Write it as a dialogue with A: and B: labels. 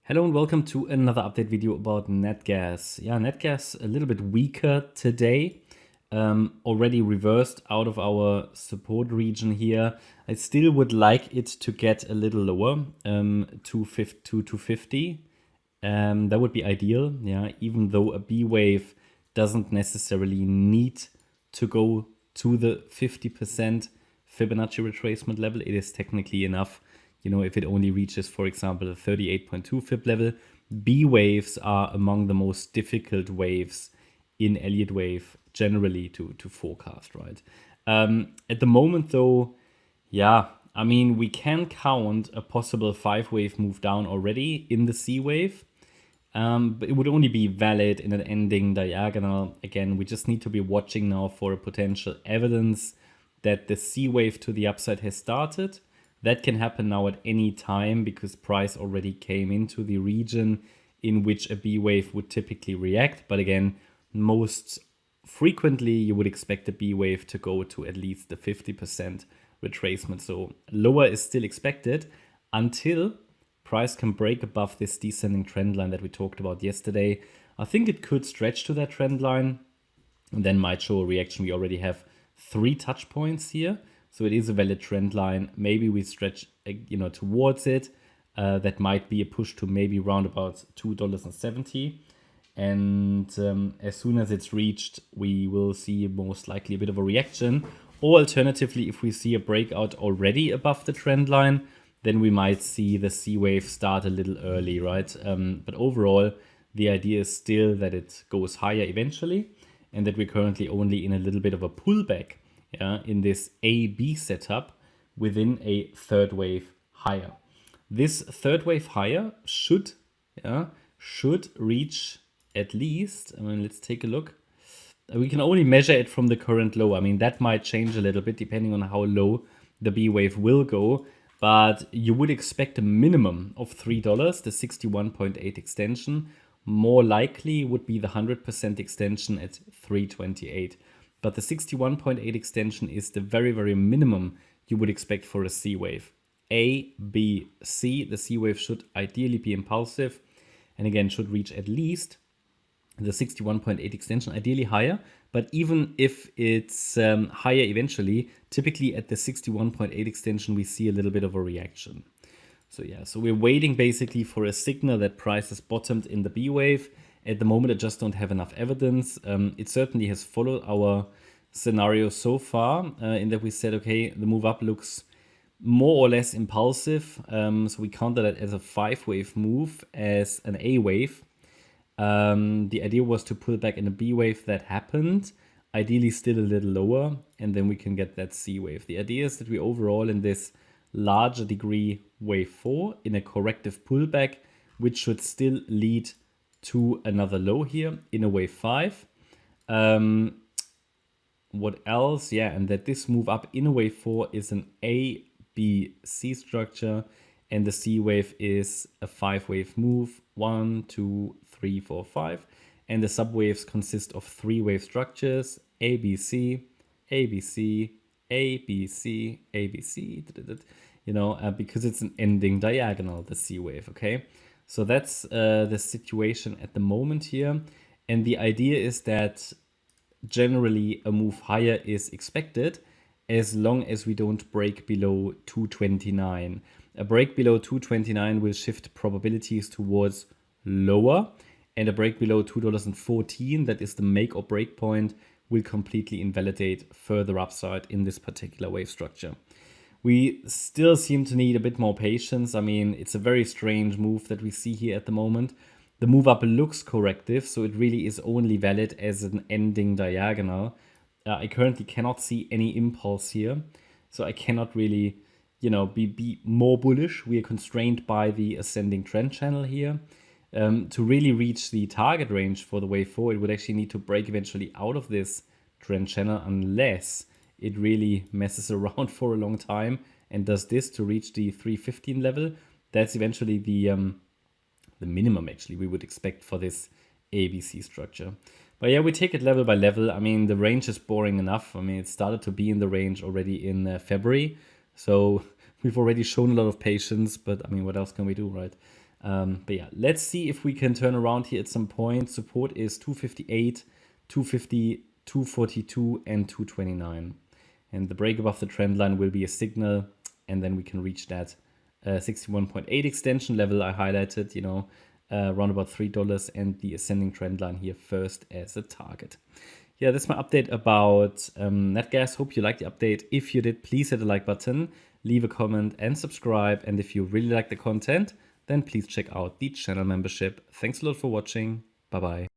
A: Hello and welcome to another update video about Natgas. Yeah, Natgas a little bit weaker today. Already reversed out of our support region here. I still would like it to get a little lower, to 250. That would be ideal. Yeah, even though a B wave doesn't necessarily need to go to the 50% Fibonacci retracement level. It is technically enough. You know, if it only reaches, for example, the 38.2 Fib level. B waves are among the most difficult waves in Elliott wave generally to forecast, right? At the moment, though, yeah, I mean, we can count a possible 5-wave move down already in the C wave. But it would only be valid in an ending diagonal. Again, we just need to be watching now for a potential evidence that the C wave to the upside has started. That can happen now at any time because price already came into the region in which a B wave would typically react. But again, most frequently you would expect a B wave to go to at least the 50% retracement. So lower is still expected until price can break above this descending trend line that we talked about yesterday. I think it could stretch to that trend line and then might show a reaction. We already have 3 touch points here. So it is a valid trend line. Maybe we stretch, towards it. That might be a push to maybe round about $2.70. And as soon as it's reached, we will see most likely a bit of a reaction. Or alternatively, if we see a breakout already above the trend line, then we might see the C wave start a little early, right? But overall, the idea is still that it goes higher eventually and that we're currently only in a little bit of a pullback. Yeah, in this A-B setup within a third wave higher. This third wave higher should reach at least, let's take a look. We can only measure it from the current low. I mean, that might change a little bit depending on how low the B wave will go, but you would expect a minimum of $3, the 61.8 extension. More likely would be the 100% extension at 328. But the 61.8 extension is the very, very minimum you would expect for a C wave. A, B, C. The C wave should ideally be impulsive and again should reach at least the 61.8 extension, ideally higher. But even if it's higher eventually, typically at the 61.8 extension, we see a little bit of a reaction. So yeah, so we're waiting basically for a signal that price has bottomed in the B wave. At the moment, I just don't have enough evidence. It certainly has followed our scenario so far in that we said, okay, the move up looks more or less impulsive. So we counter that as a 5-wave move, as an A wave. The idea was to pull back in a B wave. That happened. Ideally still a little lower, and then we can get that C wave. The idea is that we overall in this larger degree wave 4 in a corrective pullback, which should still lead to another low here in a wave 5. What else? Yeah, and that this move up in a wave 4 is an A, B, C structure, and the C wave is a 5-wave move, 1, 2, 3, 4, 5. And the subwaves consist of 3-wave structures, A, B, C, A, B, C, A, B, C, A, B, C, because it's an ending diagonal, the C wave, okay? So that's the situation at the moment here. And the idea is that generally a move higher is expected as long as we don't break below 229. A break below 229 will shift probabilities towards lower, and a break below $2.14, that is the make or break point, will completely invalidate further upside in this particular wave structure. We still seem to need a bit more patience. I mean, it's a very strange move that we see here at the moment. The move up looks corrective, so it really is only valid as an ending diagonal. I currently cannot see any impulse here, so I cannot really, be more bullish. We are constrained by the ascending trend channel here. To really reach the target range for the wave 4, it would actually need to break eventually out of this trend channel unless it really messes around for a long time and does this to reach the 315 level. That's eventually the minimum actually we would expect for this ABC structure. But yeah, we take it level by level. I mean, the range is boring enough. I mean, it started to be in the range already in February. So we've already shown a lot of patience, but I mean, what else can we do, right? But yeah, let's see if we can turn around here at some point. Support is 258, 250, 242, and 229. And the break above the trend line will be a signal, and then we can reach that 61.8 extension level I highlighted, around about $3, and the ascending trend line here first as a target. Yeah, that's my update about Natgas. Hope you liked the update. If you did, please hit the like button, leave a comment, and subscribe. And if you really like the content, then please check out the channel membership. Thanks a lot for watching. Bye-bye.